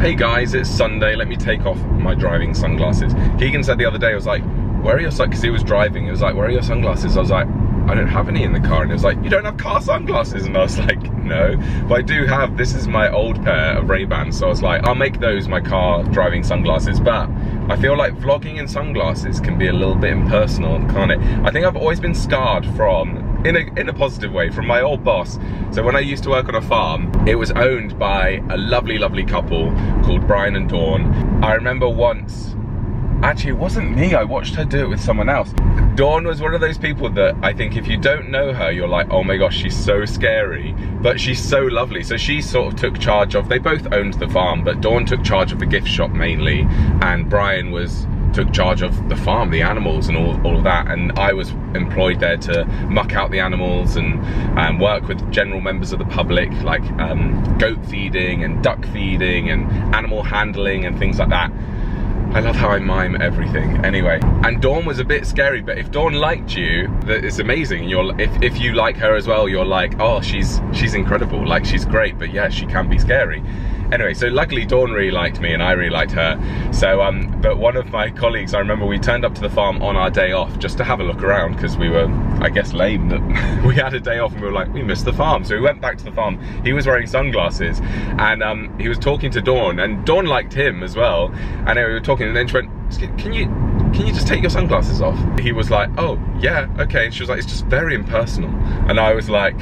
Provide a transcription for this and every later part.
Hey guys, it's Sunday, let me take off my driving sunglasses. Keegan said the other day, I was like, where are your sunglasses? Because he was driving, he was like, where are your sunglasses? I was like, I don't have any in the car. And he was like, you don't have car sunglasses? And I was like, no. But I do have, this is my old pair of Ray-Bans. So I was like, I'll make those my car driving sunglasses. But I feel like vlogging in sunglasses can be a little bit impersonal, can't it? I think I've always been scarred from, in a positive way, from my old boss. So when I used to work on a farm, it was owned by a lovely, lovely couple called Brian and Dawn. I remember once, actually it wasn't me, I watched her do it with someone else. Dawn was one of those people that I think if you don't know her, you're like, oh my gosh, she's so scary, but she's so lovely. So she sort of took charge of, they both owned the farm, but Dawn took charge of the gift shop mainly, and Brian took charge of the farm, the animals and all of that, and I was employed there to muck out the animals and work with general members of the public, like goat feeding and duck feeding and animal handling and things like that. I love how I mime everything. Anyway, and Dawn was a bit scary, but if Dawn liked you, it's amazing. If you like her as well, you're like, oh, she's incredible, like she's great, but yeah, she can be scary. Anyway, so luckily Dawn really liked me and I really liked her. So, but one of my colleagues, I remember we turned up to the farm on our day off just to have a look around because we were, I guess, lame that we had a day off and we were like, we missed the farm. So we went back to the farm. He was wearing sunglasses and he was talking to Dawn, and Dawn liked him as well. And anyway, we were talking and then she went, can you just take your sunglasses off? He was like, oh yeah, okay. And she was like, it's just very impersonal. And I was like,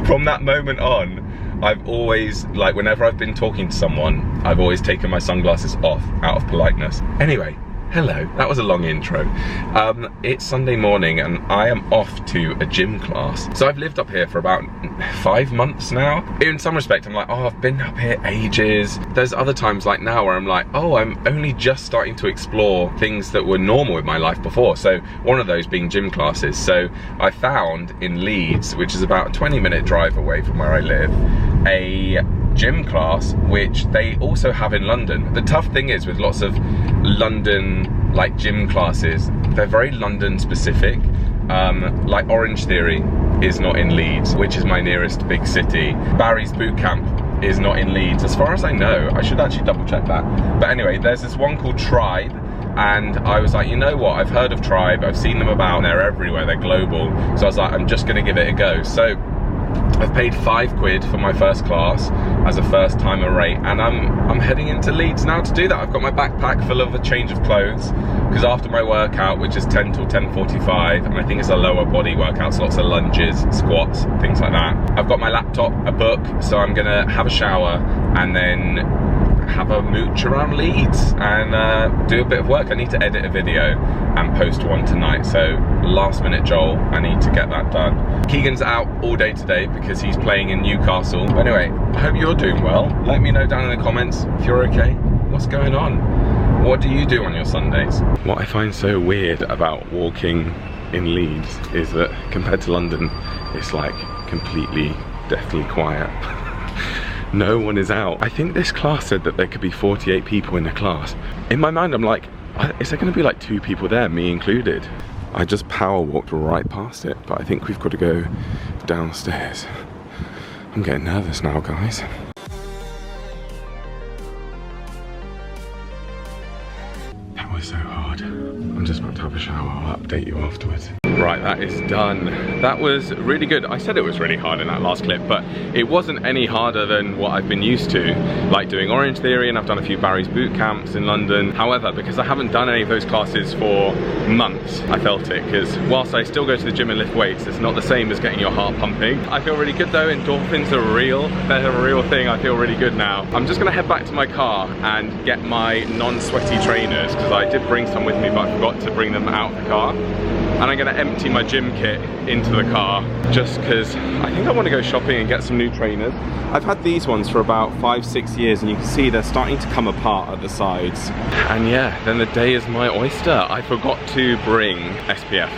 from that moment on, I've always, like, whenever I've been talking to someone, I've always taken my sunglasses off out of politeness. Anyway, hello, that was a long intro. It's Sunday morning and I am off to a gym class. So I've lived up here for about 5 months now. In some respect, I'm like, oh, I've been up here ages. There's other times like now where I'm like, oh, I'm only just starting to explore things that were normal in my life before. So one of those being gym classes. So I found in Leeds, which is about a 20-minute drive away from where I live, a gym class which they also have in London. The tough thing is with lots of London like gym classes, they're very London specific. Like Orange Theory is not in Leeds, which is my nearest big city. Barry's boot camp is not in Leeds as far as I know. I should actually double check that. But anyway, there's this one called Tribe, and I was like, you know what, I've heard of Tribe, I've seen them about, they're everywhere, they're global. So I was like, I'm just gonna give it a go. So I've paid £5 for my first class as a first timer rate, and I'm heading into Leeds now to do that. I've got my backpack full of a change of clothes because after my workout, which is 10 till 10:45, and I think it's a lower body workout, so lots of lunges, squats, things like that. I've got my laptop, a book, so I'm gonna have a shower and then have a mooch around Leeds and do a bit of work. I need to edit a video and post one tonight, so last minute Joel, I need to get that done. Keegan's out all day today because he's playing in Newcastle. But anyway, I hope you're doing well. Let me know down in the comments if you're okay. What's going on? What do you do on your Sundays? What I find so weird about walking in Leeds is that compared to London, it's like completely deathly quiet. No one is out. I think this class said that there could be 48 people in the class. In my mind, I'm like, is there gonna be like 2 people there, me included? I just power walked right past it, but I think we've got to go downstairs. I'm getting nervous now, guys. That was so hard. I'm just about to have a shower. I'll update you afterwards. Right, that is done. That was really good. I said it was really hard in that last clip, but it wasn't any harder than what I've been used to, like doing Orange Theory, and I've done a few Barry's boot camps in London. However, because I haven't done any of those classes for months, I felt it, because whilst I still go to the gym and lift weights, it's not the same as getting your heart pumping. I feel really good though. Endorphins are real. They're a real thing. I feel really good now. I'm just gonna head back to my car and get my non-sweaty trainers, because I did bring some with me, but I forgot to bring them out of the car. And I'm gonna empty my gym kit into the car just because I think I want to go shopping and get some new trainers. I've had these ones for about 5-6 years and you can see they're starting to come apart at the sides. And yeah, then the day is my oyster. I forgot to bring SPF,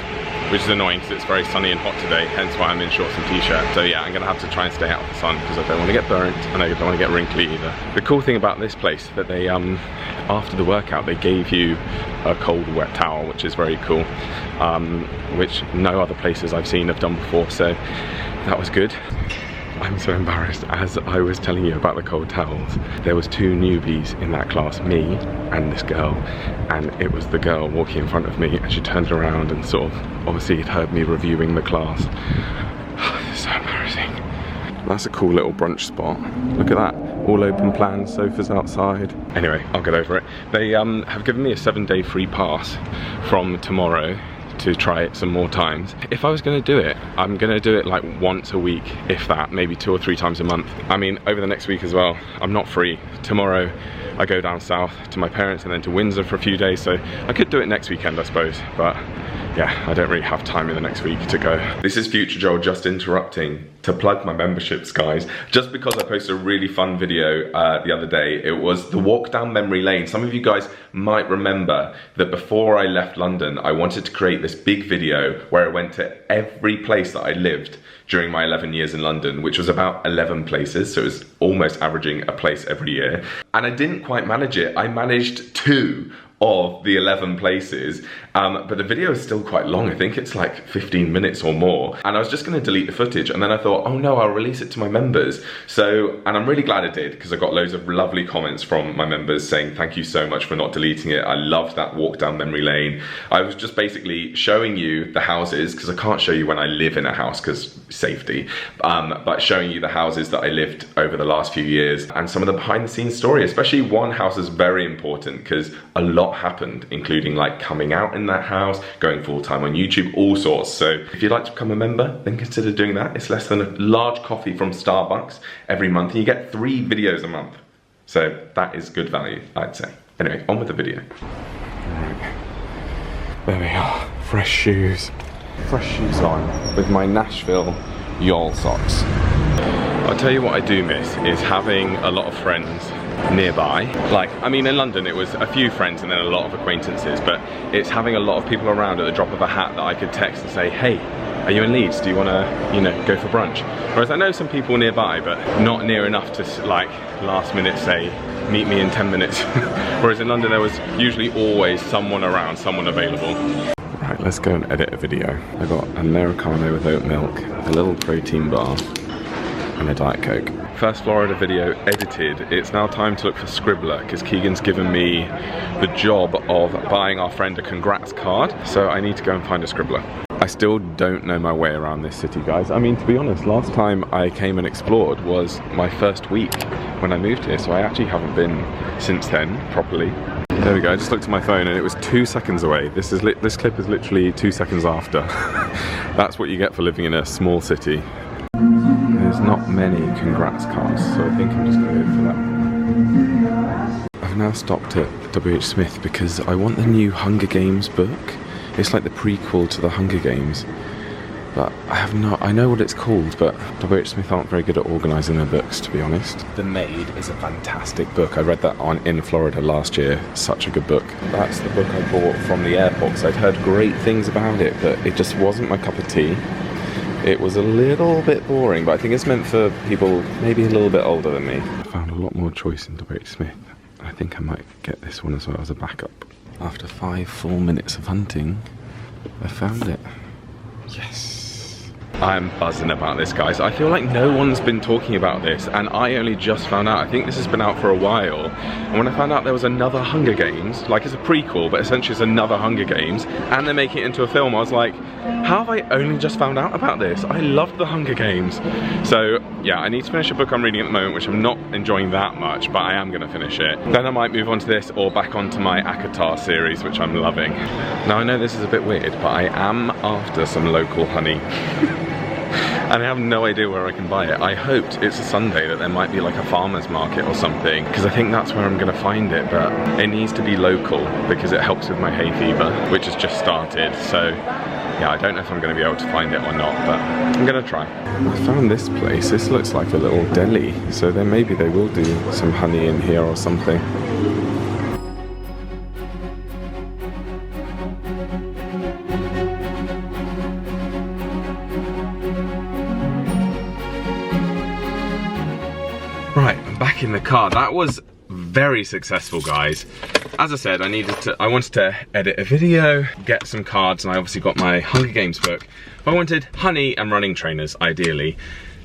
which is annoying because it's very sunny and hot today, hence why I'm in shorts and t-shirt. So yeah, I'm gonna have to try and stay out of the sun because I don't want to get burnt and I don't want to get wrinkly either. The cool thing about this place that they, after the workout, they gave you a cold wet towel, which is very cool, which no other places I've seen have done before, so that was good. I'm so embarrassed. As I was telling you about the cold towels, there was 2 newbies in that class, me and this girl, and it was the girl walking in front of me, and she turned around and sort of obviously had heard me reviewing the class. It's so embarrassing. That's a cool little brunch spot. Look at that. All open plan, sofas outside. Anyway, I'll get over it. They have given me a 7-day free pass from tomorrow to try it some more times. If I was gonna do it, I'm gonna do it like once a week, if that, maybe 2 or 3 times a month. I mean, over the next week as well, I'm not free. Tomorrow, I go down south to my parents and then to Windsor for a few days, so I could do it next weekend, I suppose, but yeah, I don't really have time in the next week to go. This is Future Joel just interrupting to plug my memberships, guys. Just because I posted a really fun video the other day. It was the walk down memory lane. Some of you guys might remember that before I left London, I wanted to create this big video where I went to every place that I lived during my 11 years in London, which was about 11 places, so it was almost averaging a place every year. And I didn't quite manage it. I managed 2 of the 11 places, but the video is still quite long. I think it's like 15 minutes or more. And I was just gonna delete the footage, and then I thought, oh no, I'll release it to my members. So, and I'm really glad I did, because I got loads of lovely comments from my members saying, thank you so much for not deleting it. I loved that walk down memory lane. I was just basically showing you the houses, because I can't show you when I live in a house, because safety, but showing you the houses that I lived over the last few years, and some of the behind the scenes story. Especially one house is very important, because a lot happened, including like coming out in that house, going full-time on YouTube, all sorts. So if you'd like to become a member, then consider doing that. It's less than a large coffee from Starbucks every month, and you get 3 videos a month. So that is good value, I'd say. Anyway, on with the video. Right. There we are, fresh shoes. Fresh shoes on with my Nashville Y'all socks. I'll tell you what I do miss is having a lot of friends nearby. Like, I mean, in London it was a few friends and then a lot of acquaintances, but it's having a lot of people around at the drop of a hat that I could text and say, hey, are you in Leeds? Do you want to, you know, go for brunch? Whereas I know some people nearby, but not near enough to like last minute say, meet me in 10 minutes. Whereas in London there was usually always someone around, someone available. Right, let's go and edit a video. I got an Americano with oat milk, a little protein bar, and a Diet Coke. First Florida video edited. It's now time to look for Scribbler, because Keegan's given me the job of buying our friend a congrats card, so I need to go and find a Scribbler. I still don't know my way around this city, guys. I mean, to be honest, last time I came and explored was my first week when I moved here, so I actually haven't been since then properly. There we go, I just looked at my phone and it was 2 seconds away. This clip is literally 2 seconds after. That's what you get for living in a small city. There's not many congrats cards, so I think I'm just going to go for that. I've now stopped at W.H. Smith because I want the new Hunger Games book. It's like the prequel to the Hunger Games, but I know what it's called, but W.H. Smith aren't very good at organising their books, to be honest. The Maid is a fantastic book. I read that in Florida last year. Such a good book. That's the book I bought from the airport, because I'd heard great things about it, but it just wasn't my cup of tea. It was a little bit boring, but I think it's meant for people maybe a little bit older than me. I found a lot more choice in W.H. Smith. I think I might get this one as well as a backup. After 5 full minutes of hunting, I found it. Yes. I'm buzzing about this, guys. I feel like no one's been talking about this, and I only just found out. I think this has been out for a while, and when I found out there was another Hunger Games, like it's a prequel, but essentially it's another Hunger Games, and they're making it into a film, I was like, how have I only just found out about this? I loved the Hunger Games. So yeah, I need to finish a book I'm reading at the moment, which I'm not enjoying that much, but I am gonna finish it. Then I might move on to this, or back onto my Akatar series, which I'm loving. Now I know this is a bit weird, but I am after some local honey. And I have no idea where I can buy it. I hoped it's a Sunday that there might be like a farmer's market or something, because I think that's where I'm gonna find it, but it needs to be local because it helps with my hay fever, which has just started. So yeah, I don't know if I'm gonna be able to find it or not, but I'm gonna try. I found this place. This looks like a little deli, so then maybe they will do some honey in here or something. Right, I'm back in the car. That was very successful, guys. As I said, I wanted to edit a video, get some cards, and I obviously got my Hunger Games book. I wanted honey and running trainers, ideally.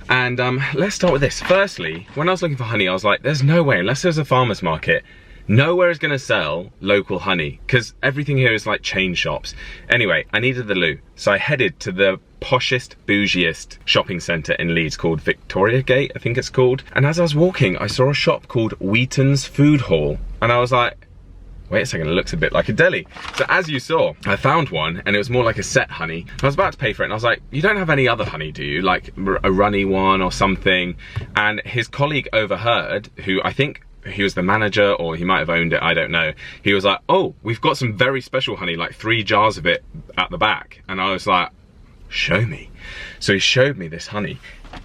And let's start with this. Firstly, when I was looking for honey, I was like, there's no way, unless there's a farmer's market, nowhere is gonna sell local honey, because everything here is like chain shops. Anyway, I needed the loo, so I headed to the poshest, bougiest shopping centre in Leeds called Victoria Gate, I think it's called. And as I was walking, I saw a shop called Wheaton's Food Hall, and I was like, wait a second, it looks a bit like a deli. So as you saw, I found one, and it was more like a set honey. I was about to pay for it, and I was like, you don't have any other honey, do you? Like a runny one or something? And his colleague overheard, who I think he was the manager, or he might have owned it, I don't know. He was like, oh, we've got some very special honey, like 3 jars of it at the back. And I was like, show me. So he showed me this honey,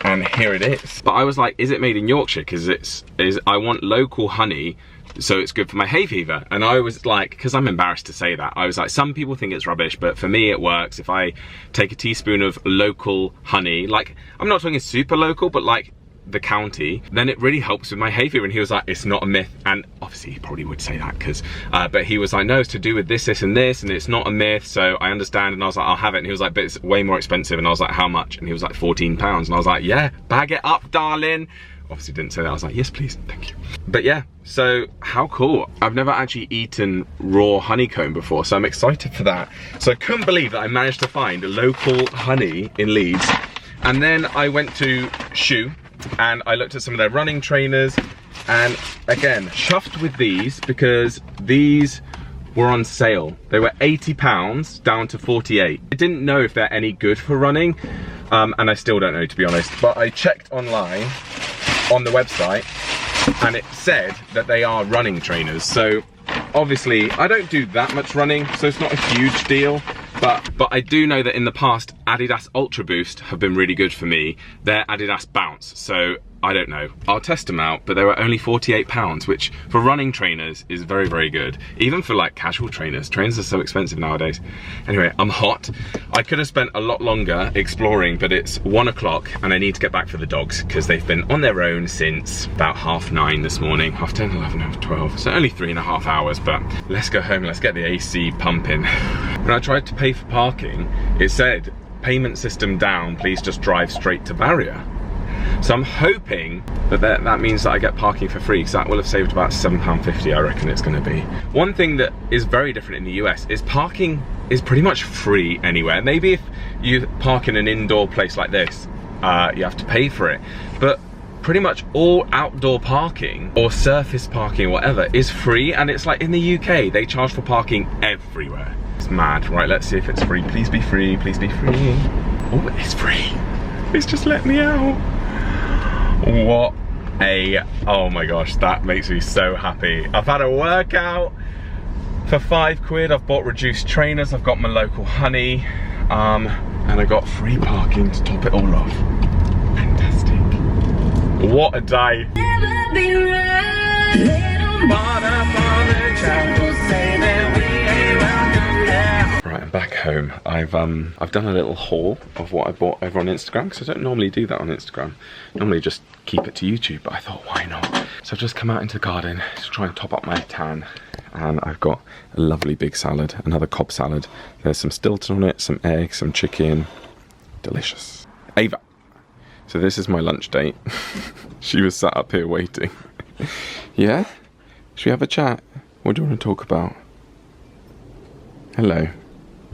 and here it is. But I was like, is it made in Yorkshire? Because I want local honey, so it's good for my hay fever. And I was like, because I'm embarrassed to say that, I was like, some people think it's rubbish, but for me it works. If I take a teaspoon of local honey, like, I'm not talking super local, but like the county, then it really helps with my hay fever. And he was like, it's not a myth. And obviously he probably would say that, because but he was like, no, it's to do with this, this and this, and it's not a myth, so I understand. And I was like, I'll have it. And he was like, but it's way more expensive. And I was like, how much? And he was like, £14. And I was like, yeah, bag it up, darling. Obviously didn't say that. I was like, yes please, thank you. But yeah, so how cool. I've never actually eaten raw honeycomb before, so I'm excited for that. So I couldn't believe that I managed to find local honey in Leeds. And then I went to Shoe, and I looked at some of their running trainers, and again, chuffed with these, because these were on sale. They were £80 down to 48. I didn't know if they're any good for running, and I still don't know, to be honest, but I checked online on the website, and it said that they are running trainers. So obviously I don't do that much running, so it's not a huge deal, but I do know that in the past Adidas Ultra Boost have been really good for me. They're Adidas Bounce, so I don't know, I'll test them out. But they were only £48, which for running trainers is very, very good. Even for like casual trainers. Trainers are so expensive nowadays. Anyway, I'm hot. I could have spent a lot longer exploring, but it's 1 o'clock and I need to get back for the dogs, because they've been on their own since about 9:30 this morning. 10:30, 11, 12, so only 3.5 hours, but let's go home, let's get the AC pumping. When I tried to pay for parking, it said, payment system down, please just drive straight to barrier. So I'm hoping that means that I get parking for free, because that will have saved about £7.50, I reckon it's going to be. One thing that is very different in the US is parking is pretty much free anywhere. Maybe if you park in an indoor place like this, you have to pay for it. But pretty much all outdoor parking or surface parking or whatever is free, and it's like in the UK, they charge for parking everywhere. It's mad. Right, let's see if it's free. Please be free, please be free. Oh, it's free. Please just let me out. What a, oh my gosh, that makes me so happy. I've had a workout for £5. I've bought reduced trainers, I've got my local honey, and I got free parking to top it all off. Fantastic. What a day. Never be right. Right, I'm back home. I've done a little haul of what I bought over on Instagram, because I don't normally do that on Instagram. Normally just keep it to YouTube, but I thought, why not? So I've just come out into the garden to try and top up my tan, and I've got a lovely big salad, another Cobb salad. There's some Stilton on it, some eggs, some chicken. Delicious. Ava. So this is my lunch date. She was sat up here waiting. Yeah? Should we have a chat? What do you want to talk about? Hello.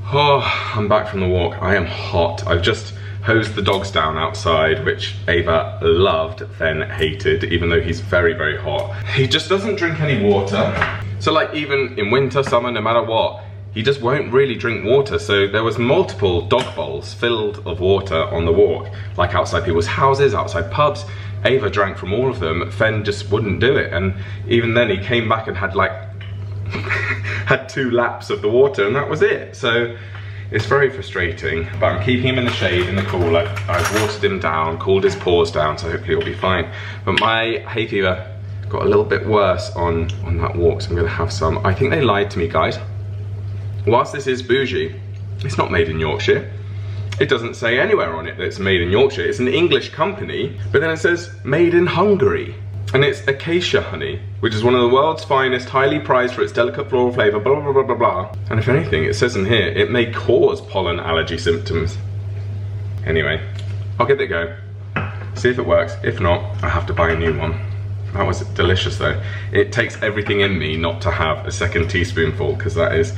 Oh, I'm back from the walk. I am hot. I've just hosed the dogs down outside, which Ava loved, then hated, even though he's very, very hot. He just doesn't drink any water. So like even in winter, summer, no matter what, he just won't really drink water. So there was multiple dog bowls filled of water on the walk, like outside people's houses, outside pubs. Ava drank from all of them. Fen just wouldn't do it. And even then he came back and had like, had 2 laps of the water, and that was it. So it's very frustrating, but I'm keeping him in the shade, in the cool. I've watered him down, cooled his paws down, so hopefully he'll be fine. But my hay fever got a little bit worse on that walk, so I'm gonna have some. I think they lied to me, guys. Whilst this is bougie, it's not made in Yorkshire. It doesn't say anywhere on it that it's made in Yorkshire. It's an English company, but then it says made in Hungary. And it's acacia honey, which is one of the world's finest, highly prized for its delicate floral flavour, blah, blah, blah, blah, blah. And if anything, it says in here, it may cause pollen allergy symptoms. Anyway, I'll give it a go. see if it works. If not, I have to buy a new one. That was delicious though. It takes everything in me not to have a second teaspoonful, because that is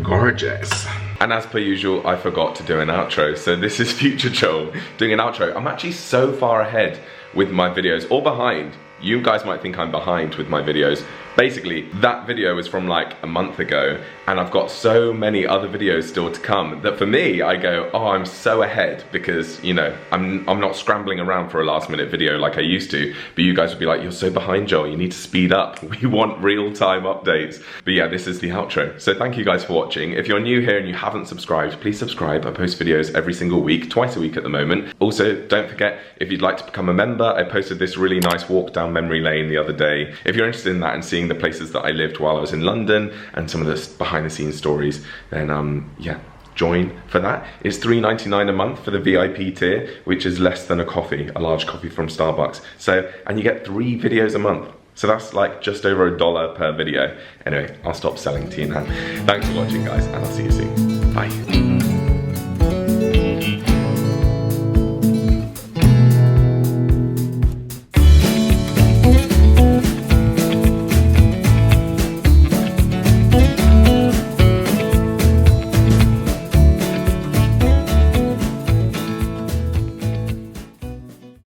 gorgeous. And as per usual, I forgot to do an outro. So this is Future Joel doing an outro. I'm actually so far ahead with my videos, or behind. You guys might think I'm behind with my videos. Basically, that video was from like a month ago, and I've got so many other videos still to come that for me, I go, oh, I'm so ahead, because, you know, I'm not scrambling around for a last minute video like I used to, but you guys would be like, you're so behind, Joel, you need to speed up. We want real-time updates. But yeah, this is the outro. So thank you guys for watching. If you're new here and you haven't subscribed, please subscribe. I post videos every single week, twice a week at the moment. Also, don't forget, if you'd like to become a member, I posted this really nice walk down memory lane the other day. If you're interested in that and seeing the places that I lived while I was in London and some of the behind the scenes stories, then yeah, join for that. It's $3.99 a month for the VIP tier, which is less than a coffee, a large coffee from Starbucks. So, and you get 3 videos a month. So that's like just over $1 per video. Anyway, I'll stop selling to you now. Thanks for watching, guys, and I'll see you soon. Bye.